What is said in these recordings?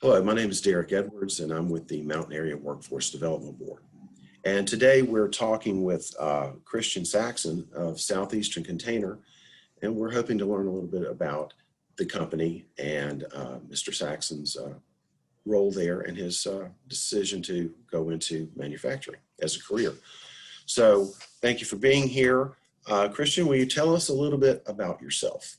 Hello, my name is Derek Edwards, and I'm with the Mountain Area Workforce Development Board. And today we're talking with Christian Saxon of Southeastern Container, and we're hoping to learn a little bit about the company and Mr. Saxon's role there and his decision to go into manufacturing as a career. So thank you for being here. Christian, will you tell us a little bit about yourself?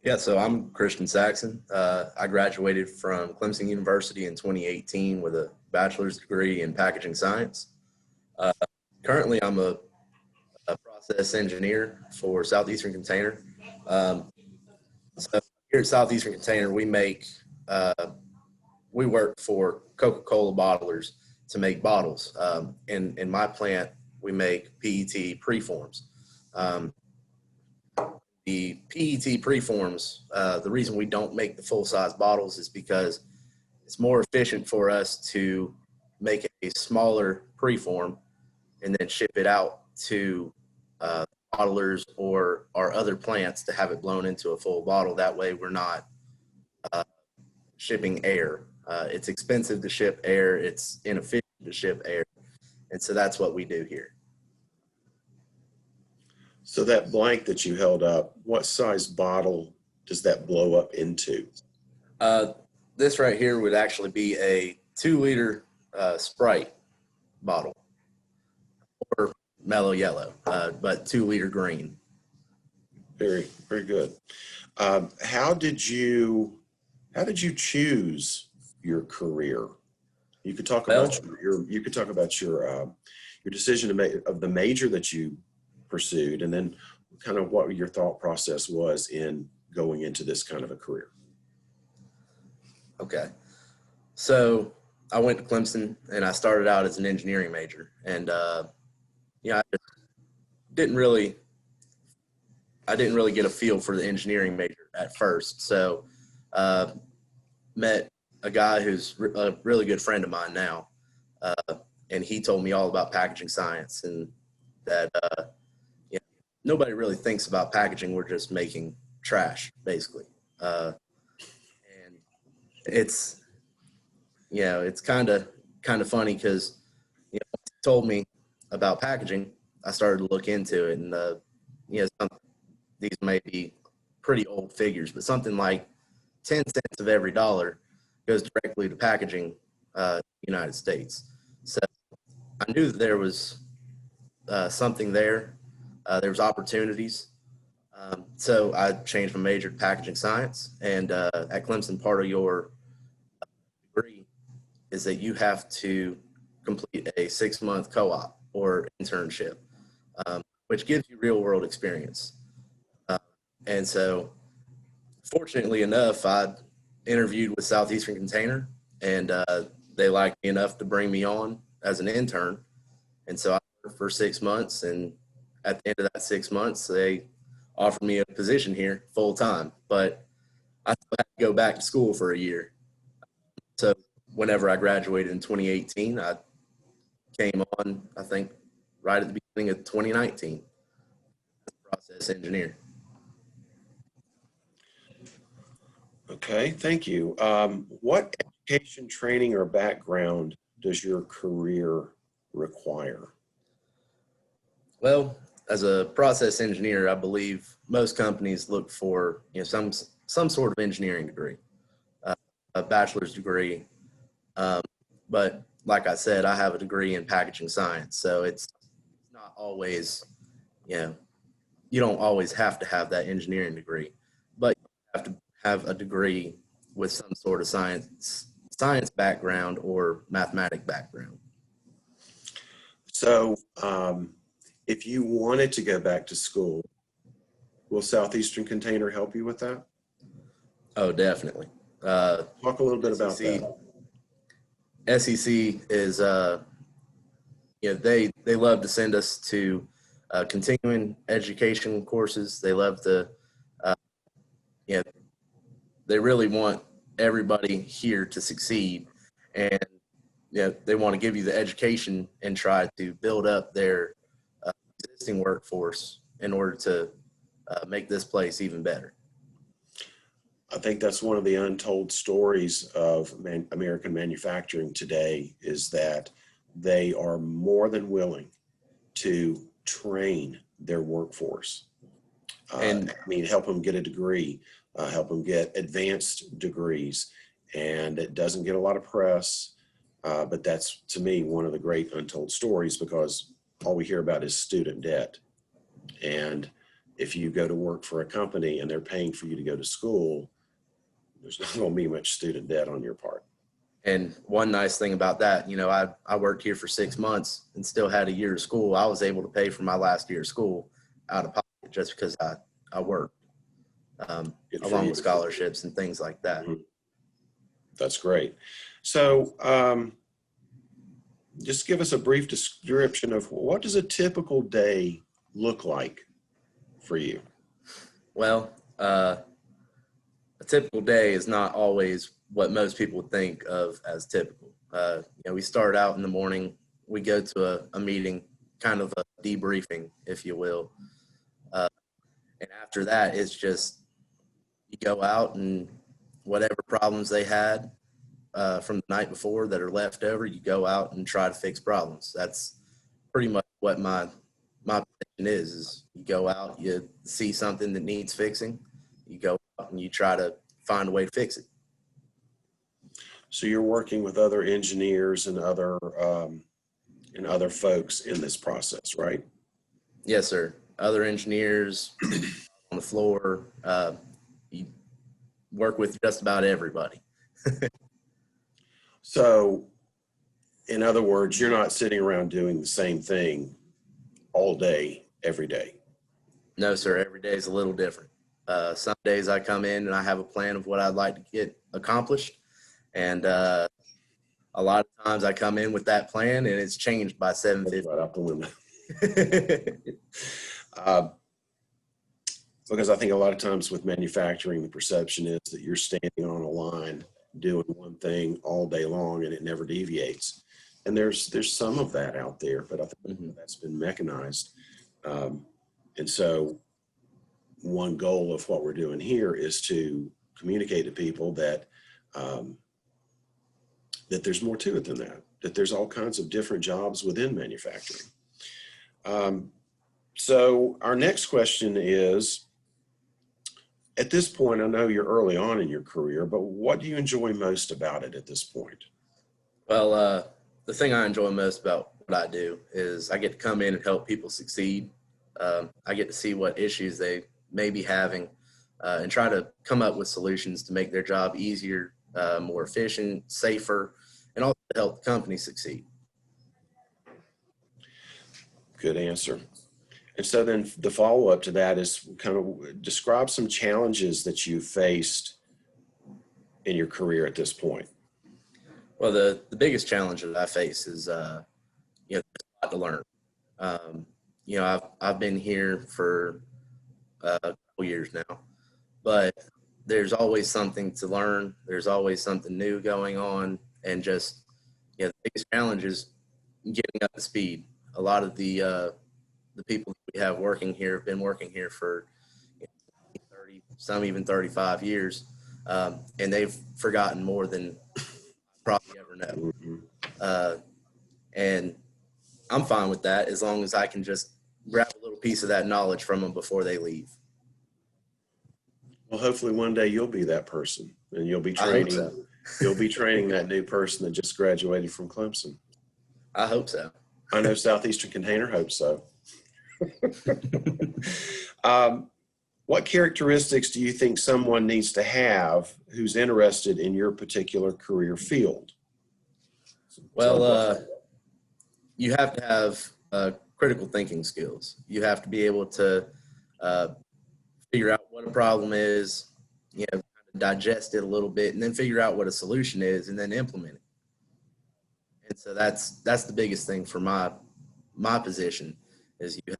Yeah, so I'm Christian Saxon. I graduated from Clemson University in 2018 with a bachelor's degree in packaging science. Currently, I'm a process engineer for Southeastern Container. So here at Southeastern Container, we work for Coca-Cola bottlers to make bottles. In my plant, we make PET preforms. The PET preforms, the reason we don't make the full-size bottles is because it's more efficient for us to make a smaller preform and then ship it out to bottlers or our other plants to have it blown into a full bottle. That way we're not shipping air. It's expensive to ship air. It's inefficient to ship air. And so that's what we do here. So that blank that you held up, what size bottle does that blow up into? This right here would actually be a 2-liter Sprite bottle, or mellow yellow, but 2-liter green. Very, very good. How did you choose your career? You could talk about your decision to make of the major that you pursued, and then kind of what your thought process was in going into this kind of a career. Okay. So I went to Clemson and I started out as an engineering major, and I just didn't really get a feel for the engineering major at first. So met a guy who's a really good friend of mine now, and he told me all about packaging science, and that nobody really thinks about packaging. We're just making trash, basically. And it's kind of funny because, he told me about packaging, I started to look into it, and these may be pretty old figures, but something like 10 cents of every dollar goes directly to packaging United States. So I knew that there was something there. There was opportunities. So I changed my major to packaging science. And at Clemson, part of your degree is that you have to complete a 6-month co-op or internship, which gives you real world experience. And so fortunately enough, I interviewed with Southeastern Container, and they liked me enough to bring me on as an intern. And so I worked for 6 months, and at the end of that 6 months, they offered me a position here full time, but I still had to go back to school for a year. So whenever I graduated in 2018, I came on, I think, right at the beginning of 2019 as a process engineer. Okay, thank you. What education, training, or background does your career require? Well, as a process engineer, I believe most companies look for some sort of engineering degree, a bachelor's degree. But like I said, I have a degree in packaging science, so it's not always, you don't always have to have that engineering degree, but you have to have a degree with some sort of science background or mathematic background. So if you wanted to go back to school, will Southeastern Container help you with that? Oh, definitely. Talk a little bit about that. SEC is, they love to send us to continuing education courses. They love to, they really want everybody here to succeed, and they want to give you the education and try to build up their existing workforce in order to make this place even better. I think that's one of the untold stories of American manufacturing today, is that they are more than willing to train their workforce. And Help them get a degree, help them get advanced degrees, and it doesn't get a lot of press, but that's, to me, one of the great untold stories, because all we hear about is student debt. And if you go to work for a company and they're paying for you to go to school, there's not going to be much student debt on your part. And one nice thing about that, I worked here for 6 months and still had a year of school. I was able to pay for my last year of school out of pocket just because I worked, along with scholarships and things like that. Mm-hmm. That's great. So just give us a brief description of what does a typical day look like for you? Well, a typical day is not always what most people think of as typical. We start out in the morning, we go to a meeting, kind of a debriefing, if you will. And after that, it's just you go out and whatever problems they had from the night before that are left over, you go out and try to fix problems. That's pretty much what my position is you go out, you see something that needs fixing, you go out and you try to find a way to fix it. So you're working with other engineers and other folks in this process, right? Yes, sir. Other engineers on the floor. You work with just about everybody. So, in other words, you're not sitting around doing the same thing all day, every day. No, sir. Every day is a little different. Some days I come in and I have a plan of what I'd like to get accomplished. And a lot of times I come in with that plan and it's changed by 7:50. Right out the window. Because I think a lot of times with manufacturing, the perception is that you're standing on a line doing one thing all day long and it never deviates. And there's some of that out there, but I think that's been mechanized. And so one goal of what we're doing here is to communicate to people that that there's more to it than that there's all kinds of different jobs within manufacturing. So our next question is, at this point, I know you're early on in your career, but what do you enjoy most about it at this point? Well, the thing I enjoy most about what I do is I get to come in and help people succeed. I get to see what issues they may be having and try to come up with solutions to make their job easier, more efficient, safer, and also to help the company succeed. Good answer. And so then the follow-up to that is kind of describe some challenges that you've faced in your career at this point. Well, the biggest challenge that I face is, there's a lot to learn. I've been here for a couple years now, but there's always something to learn. There's always something new going on, and just the biggest challenge is getting up to speed. A lot of the people we have working here have been working here for 30, some even 35 years, and they've forgotten more than probably ever know. And I'm fine with that as long as I can just grab a little piece of that knowledge from them before they leave. Well, hopefully one day you'll be that person, and you'll be training. So. You'll be training that new person that just graduated from Clemson. I hope so. I know Southeastern Container hopes so. What characteristics do you think someone needs to have who's interested in your particular career field? Well, you have to have critical thinking skills. You have to be able to figure out what a problem is, digest it a little bit, and then figure out what a solution is, and then implement it. And so that's the biggest thing for my position is you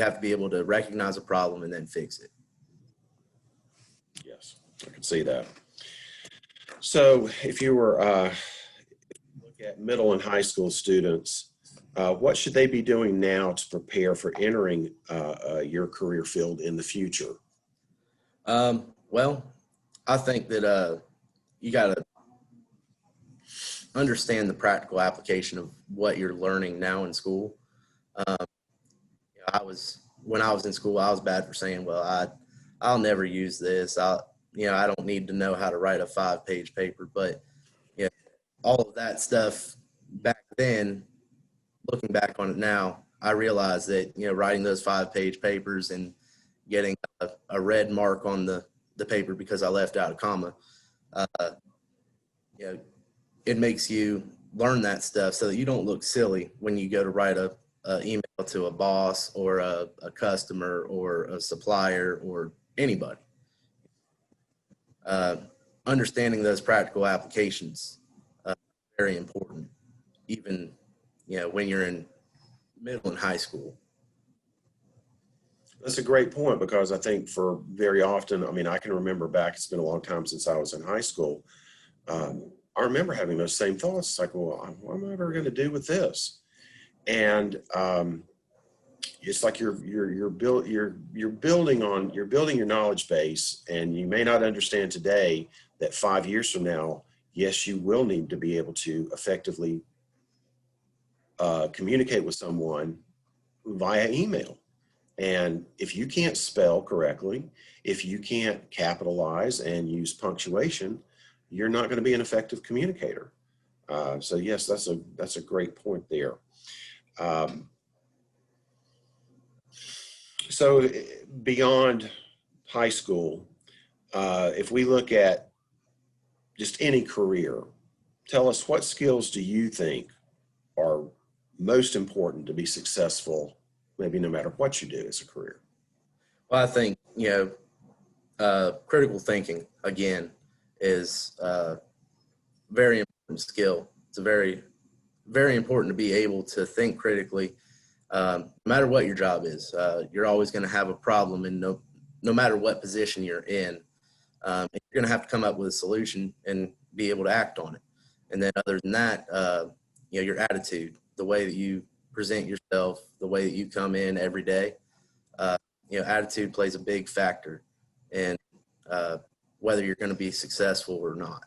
have to be able to recognize a problem and then fix it. Yes, I can see that. So if you were look at middle and high school students, what should they be doing now to prepare for entering your career field in the future? Well, I think that you got to understand the practical application of what you're learning now in school. Um, when I was in school, I was bad for saying, well, I'll never use this. I don't need to know how to write a 5-page paper. But all of that stuff back then, looking back on it now, I realized that, writing those 5-page papers and getting a red mark on the paper because I left out a comma, uh, it makes you learn that stuff so that you don't look silly when you go to write a email to a boss or a customer or a supplier or anybody. Understanding those practical applications very important, even when you're in middle and high school. That's a great point, because I think for very often, I mean, I can remember back, it's been a long time since I was in high school. I remember having those same thoughts. It's like, well, what am I ever going to do with this? And it's like you're building your knowledge base, and you may not understand today that 5 years from now, yes, you will need to be able to effectively communicate with someone via email. And if you can't spell correctly, if you can't capitalize and use punctuation, you're not going to be an effective communicator. So yes, that's a great point there. So beyond high school, if we look at just any career, tell us, what skills do you think are most important to be successful, maybe no matter what you do as a career? Well, I think, critical thinking, again, is a very important skill. It's a very, very important to be able to think critically. No matter what your job is, you're always going to have a problem, and no matter what position you're in, you're going to have to come up with a solution and be able to act on it. And then other than that, your attitude, the way that you present yourself, the way that you come in every day, attitude plays a big factor in whether you're going to be successful or not.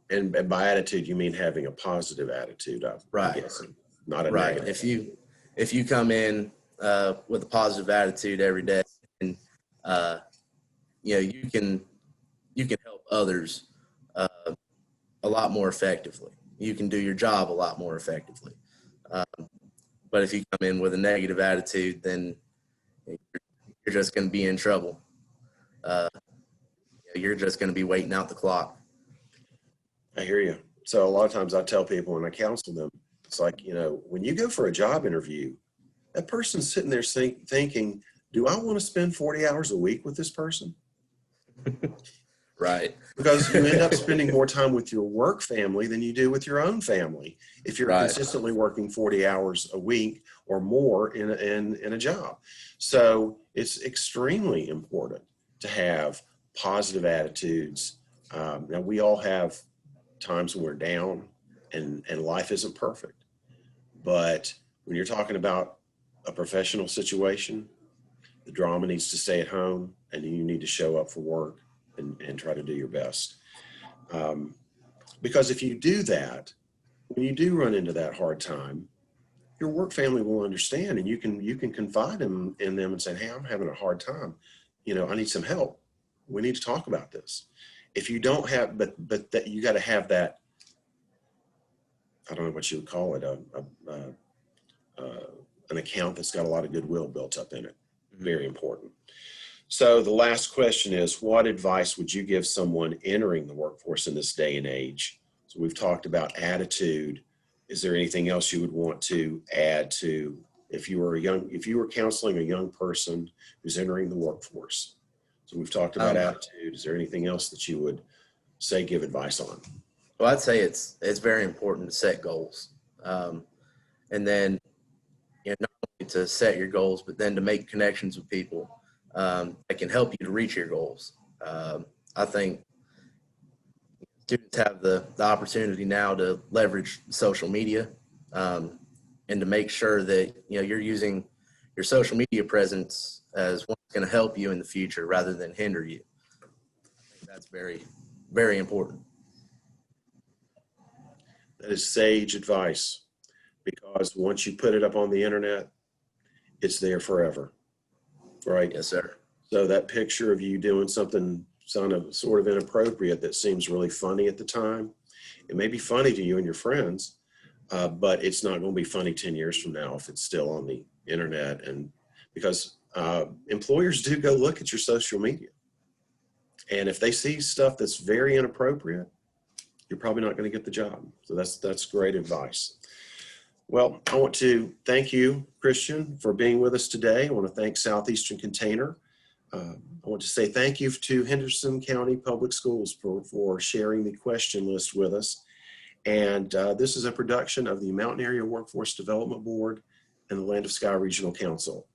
And by attitude, you mean having a positive attitude, Right. I'm guessing, not a Right. negative. If you come in with a positive attitude every day, and you can help others a lot more effectively. You can do your job a lot more effectively. But if you come in with a negative attitude, then you're just going to be in trouble. You're just going to be waiting out the clock. I hear you. So a lot of times I tell people when I counsel them, it's like, when you go for a job interview, that person's sitting there thinking, do I want to spend 40 hours a week with this person? Right. Because you end up spending more time with your work family than you do with your own family if you're Right. consistently working 40 hours a week or more in a job. So it's extremely important to have positive attitudes. Now, we all have times when we're down and life isn't perfect. But when you're talking about a professional situation, the drama needs to stay at home, and you need to show up for work and try to do your best. Because if you do that, when you do run into that hard time, your work family will understand, and you can confide in them and say, hey, I'm having a hard time. I need some help. We need to talk about this. If you don't have, but that you got to have that, I don't know what you would call it, an account that's got a lot of goodwill built up in it. Very important. So the last question is, what advice would you give someone entering the workforce in this day and age? So we've talked about attitude. Is there anything else you would want to add to if you were counseling a young person who's entering the workforce? So we've talked about attitude. Is there anything else that you would say, give advice on? Well, I'd say it's very important to set goals. And then, not only to set your goals, but then to make connections with people that can help you to reach your goals. I think students have the opportunity now to leverage social media and to make sure that you're using your social media presence as what's going to help you in the future rather than hinder you. I think that's very, very important. That is sage advice, because once you put it up on the internet, it's there forever, right? Yes, sir. So that picture of you doing something sort of inappropriate that seems really funny at the time, it may be funny to you and your friends, but it's not going to be funny 10 years from now if it's still on the internet. And because employers do go look at your social media, and if they see stuff that's very inappropriate, you're probably not going to get the job. So that's great advice. Well, I want to thank you, Christian, for being with us today. I want to thank Southeastern Container. I want to say thank you to Henderson County Public Schools for sharing the question list with us. And this is a production of the Mountain Area Workforce Development Board and the Land of Sky Regional Council.